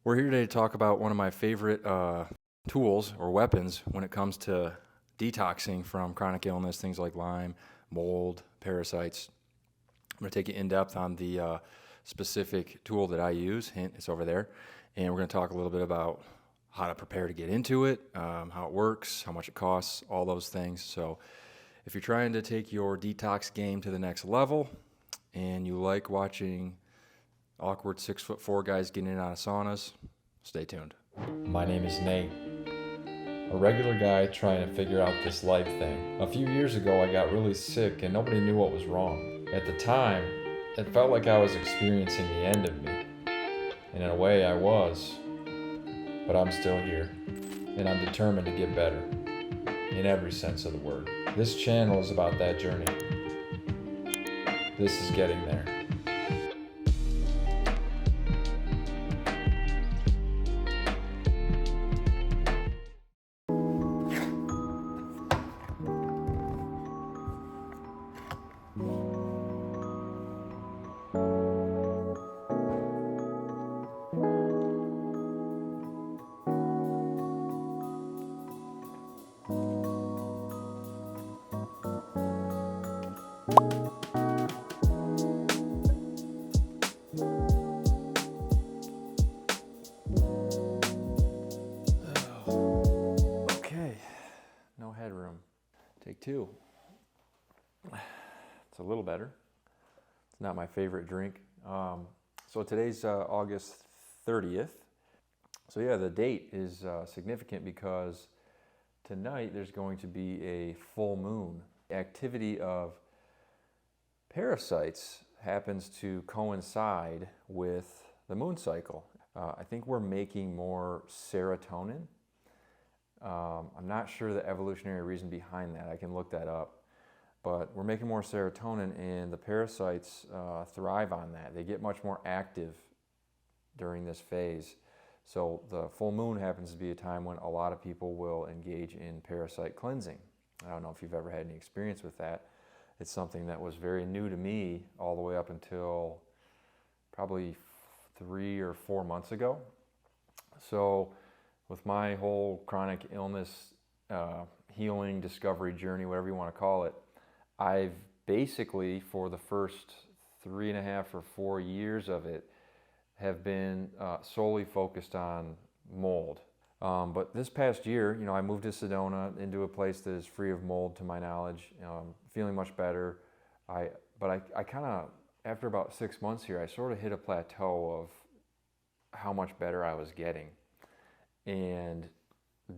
We're here today to talk about one of my favorite tools or weapons when it comes to detoxing from chronic illness, things like Lyme, mold, parasites. I'm going to take you in depth on the specific tool that I use. Hint, it's over there. And we're going to talk a little bit about how to prepare to get into it, how it works, how much it costs, all those things. So if you're trying to take your detox game to the next level and you like watching awkward 6'4" guys getting in and out of saunas, stay tuned. My name is Nate, a regular guy trying to figure out this life thing. A few years ago, I got really sick and nobody knew what was wrong. At the time, it felt like I was experiencing the end of me. And in a way, I was. But I'm still here, and I'm determined to get better, in every sense of the word. This channel is about that journey. This is getting there. Okay, no headroom. Take two. It's a little better. It's not my favorite drink. So today's August 30th. So yeah, the date is significant because tonight there's going to be a full moon. The activity of parasites happens to coincide with the moon cycle. I think we're making more serotonin. I'm not sure the evolutionary reason behind that. I can look that up. But we're making more serotonin, and the parasites thrive on that. They get much more active during this phase. So the full moon happens to be a time when a lot of people will engage in parasite cleansing. I don't know if you've ever had any experience with that. It's something that was very new to me all the way up until probably 3 or 4 months ago. So with my whole chronic illness healing discovery journey, whatever you want to call it, I've basically, for the first 3.5 or 4 years of it, have been solely focused on mold. But this past year, I moved to Sedona, into a place that is free of mold to my knowledge, feeling much better. But I kind of, after about 6 months here, I sort of hit a plateau of how much better I was getting. And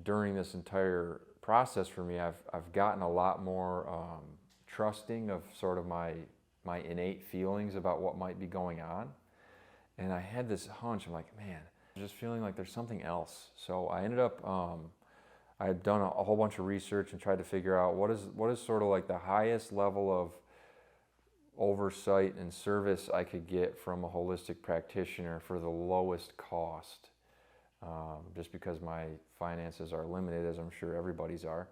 during this entire process for me, I've gotten a lot more trusting of sort of my innate feelings about what might be going on. And I had this hunch, I'm like, man, I'm just feeling like there's something else. So I ended up, I had done a whole bunch of research and tried to figure out what is sort of like the highest level of oversight and service I could get from a holistic practitioner for the lowest cost. Just because my finances are limited, as I'm sure everybody's are.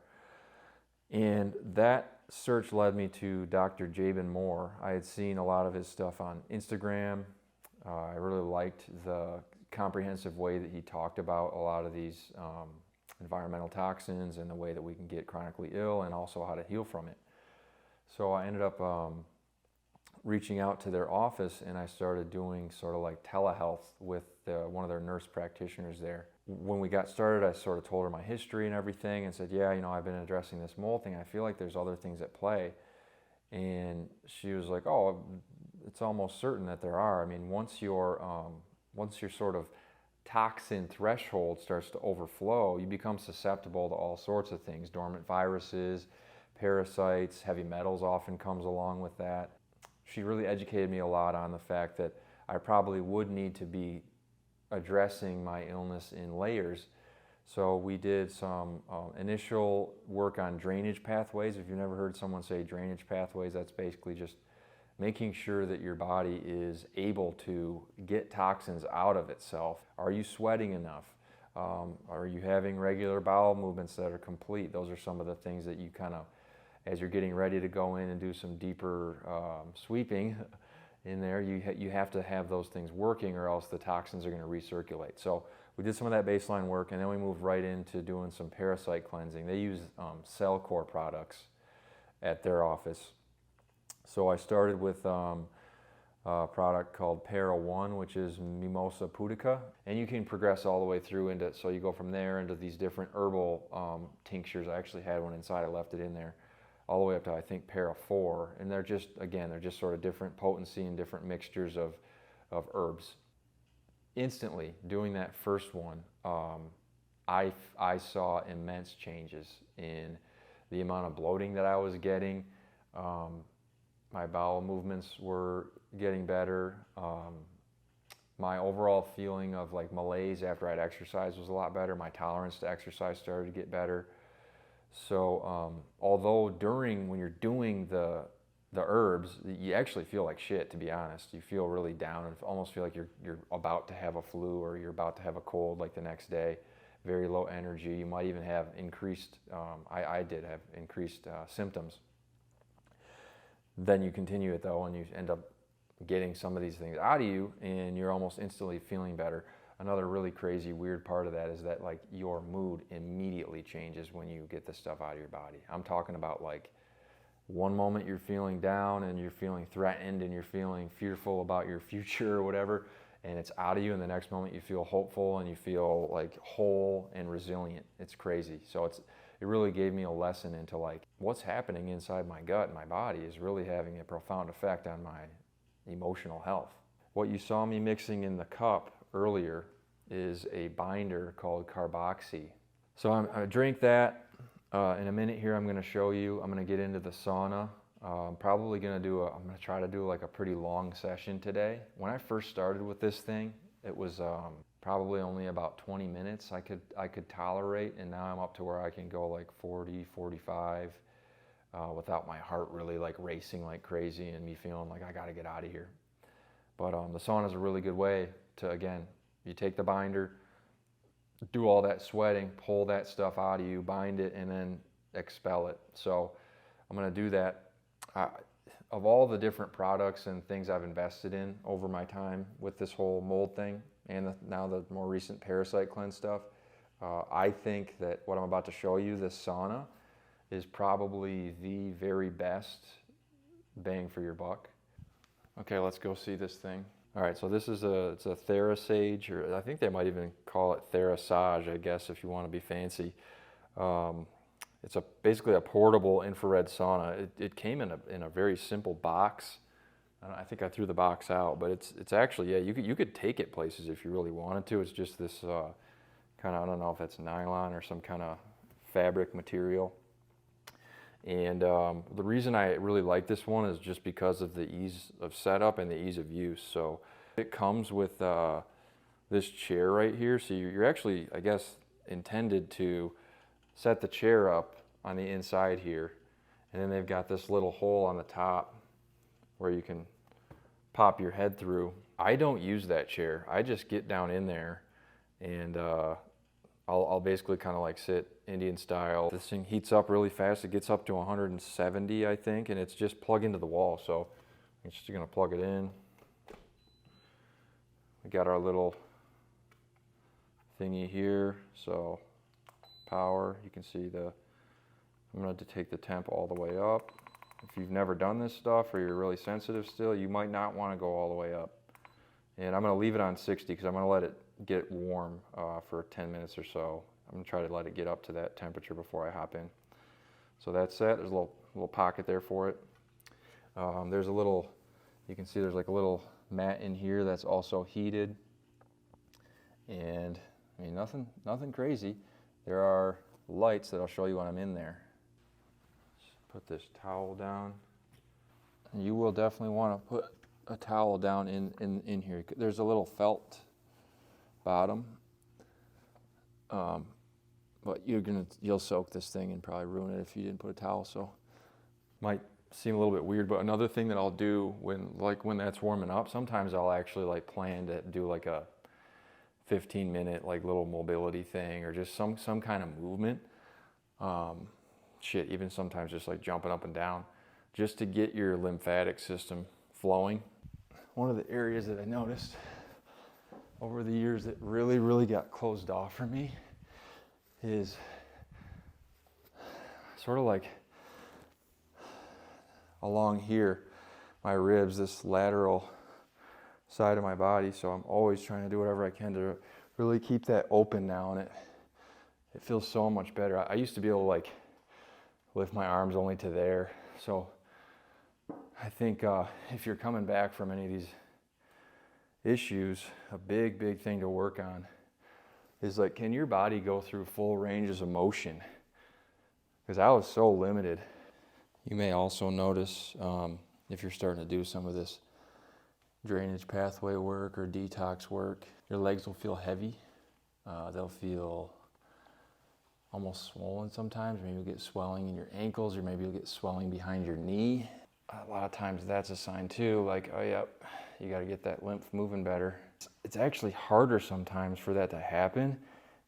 And that search led me to Dr. Jabin Moore. I had seen a lot of his stuff on Instagram. I really liked the comprehensive way that he talked about a lot of these environmental toxins and the way that we can get chronically ill and also how to heal from it. So I ended up reaching out to their office, and I started doing sort of like telehealth with one of their nurse practitioners there. When we got started, I sort of told her my history and everything and said, yeah, I've been addressing this mold thing. I feel like there's other things at play. And she was like, oh, it's almost certain that there are. I mean, once your sort of toxin threshold starts to overflow, you become susceptible to all sorts of things. Dormant viruses, parasites, heavy metals often comes along with that. She really educated me a lot on the fact that I probably would need to be addressing my illness in layers. So we did some initial work on drainage pathways. If you've never heard someone say drainage pathways, that's basically just making sure that your body is able to get toxins out of itself. Are you sweating enough? Are you having regular bowel movements that are complete? Those are some of the things that you kind of, as you're getting ready to go in and do some deeper sweeping, in there. You have to have those things working, or else the toxins are going to recirculate. So we did some of that baseline work, and then we moved right into doing some parasite cleansing. They use Cell Core products at their office. So I started with a product called Para 1, which is Mimosa pudica, and you can progress all the way through into, so you go from there into these different herbal tinctures. I actually had one inside, I left it in there, all the way up to I think Para 4, and they're just, again, they're just sort of different potency and different mixtures of herbs. Instantly, doing that first one, I saw immense changes in the amount of bloating that I was getting. My bowel movements were getting better. My overall feeling of like malaise after I'd exercise was a lot better. My tolerance to exercise started to get better. So although when you're doing the herbs, you actually feel like shit, to be honest. You feel really down and almost feel like you're about to have a flu, or you're about to have a cold like the next day. Very low energy. You might even have increased, I did have increased symptoms. Then you continue it though, and you end up getting some of these things out of you, and you're almost instantly feeling better. Another really crazy, weird part of that is that like your mood immediately changes when you get this stuff out of your body. I'm talking about like one moment you're feeling down and you're feeling threatened and you're feeling fearful about your future or whatever, and it's out of you, and the next moment you feel hopeful and you feel like whole and resilient. It's crazy. So it really gave me a lesson into like what's happening inside my gut and my body is really having a profound effect on my emotional health. What you saw me mixing in the cup earlier is a binder called Carboxy. So I drink that. In a minute here I'm going to show you, I'm going to get into the sauna. I'm probably going to I'm going to try to do like a pretty long session today. When I first started with this thing, it was probably only about 20 minutes I could tolerate, and now I'm up to where I can go like 40, 45 without my heart really like racing like crazy and me feeling like I got to get out of here. But the sauna is a really good way to, again, you take the binder, do all that sweating, pull that stuff out of you, bind it, and then expel it. So I'm going to do that. Of all the different products and things I've invested in over my time with this whole mold thing, and now the more recent parasite cleanse stuff, I think that what I'm about to show you, this sauna, is probably the very best bang for your buck. Okay, let's go see this thing. All right, so this is it's a Therasage, or I think they might even call it Therasage, I guess, if you want to be fancy. It's basically a portable infrared sauna. It came in a very simple box. I think I threw the box out, but it's actually, yeah, you could take it places if you really wanted to. It's just this kind of, I don't know if that's nylon or some kind of fabric material. And the reason I really like this one is just because of the ease of setup and the ease of use. So it comes with this chair right here. So you're actually, I guess, intended to set the chair up on the inside here. And then they've got this little hole on the top where you can pop your head through. I don't use that chair. I just get down in there and I'll basically kind of like sit Indian style. This thing heats up really fast. It gets up to 170, I think, and it's just plug into the wall. So I'm just gonna plug it in. We got our little thingy here. So power, you can see I'm gonna take the temp all the way up. If you've never done this stuff or you're really sensitive still, you might not wanna go all the way up. And I'm gonna leave it on 60 because I'm gonna let it get warm for 10 minutes or so. I'm gonna try to let it get up to that temperature before I hop in. So that's set. There's a little pocket there for it. There's a little, you can see there's like a little mat in here that's also heated. And I mean, nothing crazy. There are lights that I'll show you when I'm in there. Just put this towel down. And you will definitely want to put a towel down in here. There's a little felt bottom, but you'll soak this thing and probably ruin it if you didn't put a towel. So might seem a little bit weird, but another thing that I'll do when that's warming up, sometimes I'll actually like plan to do like a 15-minute like little mobility thing or just some kind of movement. Even sometimes just like jumping up and down, just to get your lymphatic system flowing. one of the areas that I noticed over the years that really got closed off for me is sort of like along here, my ribs, this lateral side of my body. So I'm always trying to do whatever I can to really keep that open now, and it feels so much better. I used to be able to like lift my arms only to there. So I think if you're coming back from any of these issues, a big thing to work on is like, can your body go through full ranges of motion? Because I was so limited. You may also notice if you're starting to do some of this drainage pathway work or detox work, your legs will feel heavy. They'll feel almost swollen sometimes. Maybe you'll get swelling in your ankles, or maybe you'll get swelling behind your knee. A lot of times that's a sign too, like, oh yep, you got to get that lymph moving better. It's actually harder sometimes for that to happen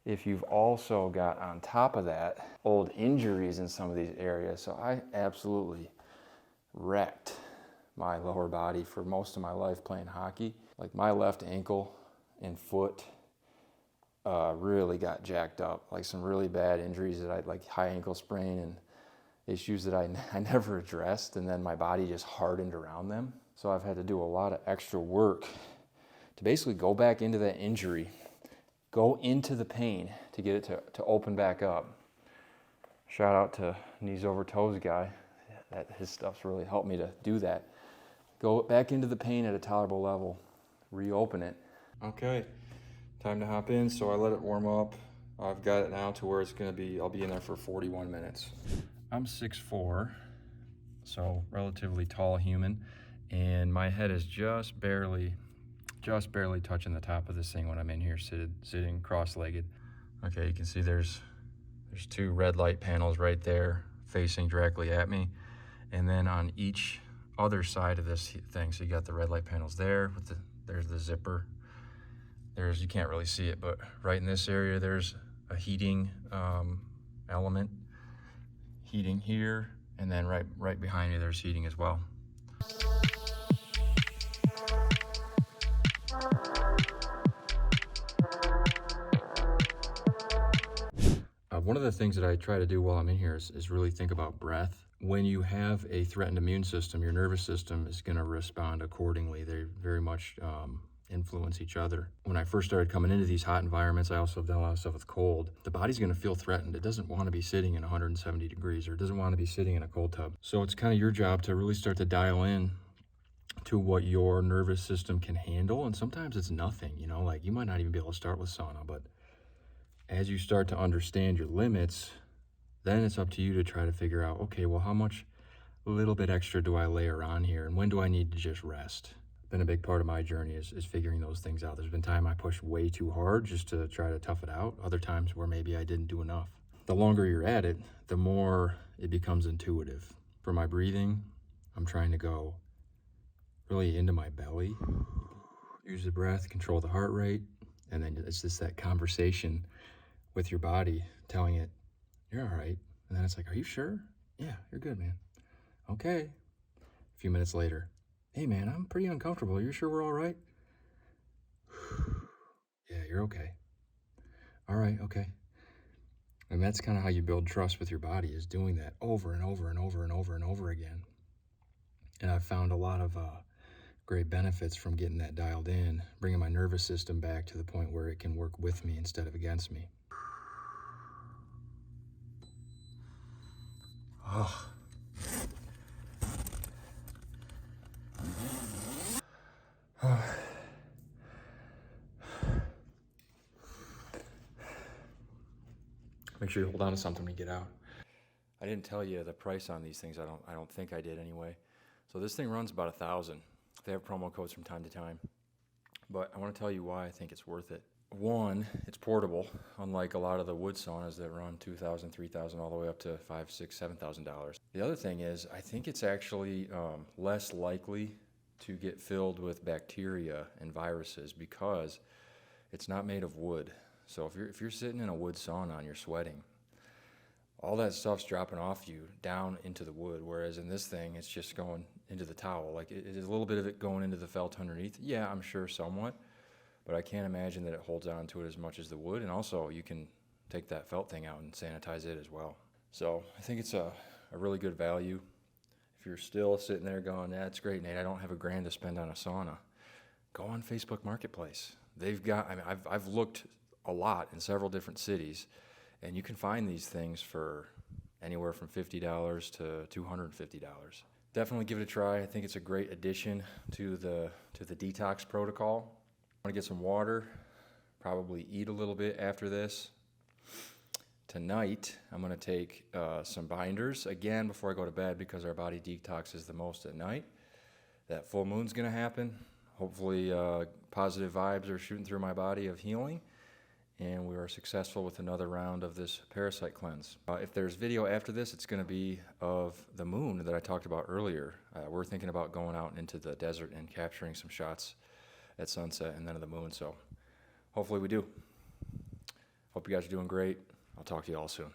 if you've also got on top of that old injuries in some of these areas. So I absolutely wrecked my lower body for most of my life playing hockey. Like my left ankle and foot really got jacked up, like some really bad injuries that I like high ankle sprain and issues that I never addressed, and then my body just hardened around them. So I've had to do a lot of extra work to basically go back into that injury, go into the pain to get it to open back up. Shout out to Knees Over Toes guy. His stuff's really helped me to do that. Go back into the pain at a tolerable level, reopen it. Okay, time to hop in. So I let it warm up. I've got it now to where it's gonna be, I'll be in there for 41 minutes. I'm 6'4", so relatively tall human, and my head is just barely touching the top of this thing when I'm in here sitting cross-legged. Okay, you can see there's two red light panels right there facing directly at me, and then on each other side of this thing, so you got the red light panels there with there's the zipper. You can't really see it, but right in this area there's a heating element, heating here, and then right behind me there's heating as well. One of the things that I try to do while I'm in here is really think about breath. When you have a threatened immune system, your nervous system is going to respond accordingly. They very much influence each other. When I first started coming into these hot environments, I also have done a lot of stuff with cold. The body's going to feel threatened. It doesn't want to be sitting in 170 degrees, or it doesn't want to be sitting in a cold tub. So it's kind of your job to really start to dial in to what your nervous system can handle. And sometimes it's nothing, you know, like you might not even be able to start with sauna, but as you start to understand your limits, then it's up to you to try to figure out, okay, well, how much a little bit extra do I layer on here, and when do I need to just rest? Been a big part of my journey is figuring those things out. There's been time I pushed way too hard just to try to tough it out. Other times where maybe I didn't do enough. The longer you're at it, the more it becomes intuitive. For my breathing, I'm trying to go really into my belly, use the breath, control the heart rate, and then it's just that conversation with your body telling it, you're all right. And then it's like, are you sure? Yeah, you're good, man. Okay. A few minutes later, hey man, I'm pretty uncomfortable. You sure we're all right? Yeah, you're okay. All right, okay. And that's kind of how you build trust with your body, is doing that over and over and over and over and over again. And I've found a lot of great benefits from getting that dialed in, bringing my nervous system back to the point where it can work with me instead of against me. Oh. Make sure you hold on to something when you get out. I didn't tell you the price on these things. I don't think I did anyway. So this thing runs about $1,000. They have promo codes from time to time. But I want to tell you why I think it's worth it. One, it's portable, unlike a lot of the wood saunas that run $2,000, $3,000, all the way up to $5,000, $6,000, $7,000. The other thing is, I think it's actually less likely to get filled with bacteria and viruses because it's not made of wood. So if you're sitting in a wood sauna and you're sweating, all that stuff's dropping off you down into the wood, whereas in this thing, it's just going into the towel. Like, it is a little bit of it going into the felt underneath. Yeah, I'm sure somewhat, but I can't imagine that it holds on to it as much as the wood. And also, you can take that felt thing out and sanitize it as well. So I think it's a really good value. If you're still sitting there going, that's great, Nate, I don't have $1,000 to spend on a sauna, go on Facebook Marketplace. They've got, I mean, I've looked a lot in several different cities, and you can find these things for anywhere from $50 to $250. Definitely give it a try. I think it's a great addition to the detox protocol. I want to get some water, probably eat a little bit after this. Tonight, I'm going to take some binders, again, before I go to bed, because our body detoxes the most at night. That full moon's going to happen. Hopefully, positive vibes are shooting through my body of healing, and we are successful with another round of this parasite cleanse. If there's video after this, it's going to be of the moon that I talked about earlier. We're thinking about going out into the desert and capturing some shots at sunset and then of the moon, so hopefully we do. Hope you guys are doing great. I'll talk to you all soon.